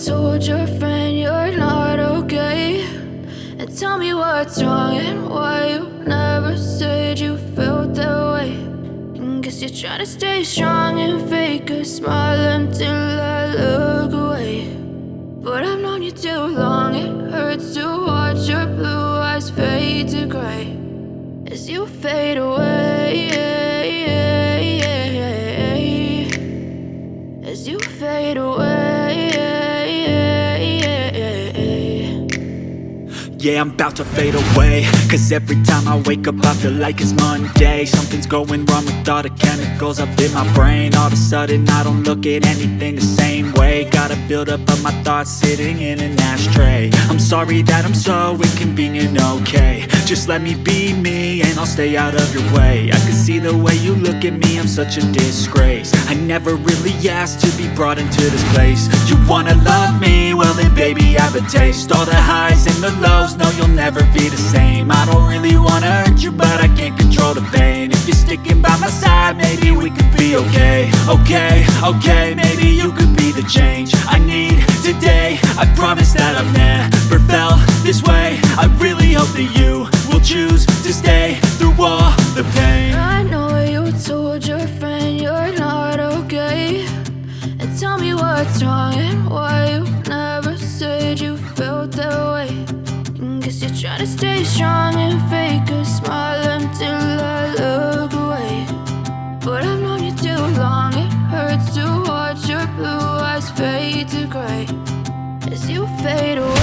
told your friend you're not okay, and tell me what's wrong and why you never said you felt that way. And guess you're trying to stay strong and fake a smile until I look away. But I've known you too long, it hurts to watch your blue eyes fade to gray as you fade away, as you fade away. Yeah, I'm about to fade away, cause every time I wake up I feel like it's Monday. Something's going wrong with all the chemicals up in my brain. All of a sudden I don't look at anything the same way. Gotta build up of my thoughts sitting in an ashtray. I'm sorry that I'm so inconvenient, okay. Just let me be me and I'll stay out of your way. I can see the way you look at me, I'm such a disgrace. I never really asked to be brought into this place. You wanna love me? Well then baby I have a taste. All the highs and the lows, no you'll never be the same. I don't really wanna hurt you but I can't control the pain. If you're sticking by my side maybe we could be okay. Okay, maybe you could be the change I need today. I promise that I've never felt this way. I really hope that you will choose to stay through all the pain. I know you told your friend you're not okay, and tell me what's wrong and why you never said you felt that way. And guess you're trying to stay strong and fake a smile until I look away. But I've known you too long, it hurts to watch your blue eyes fade to gray as you fade away.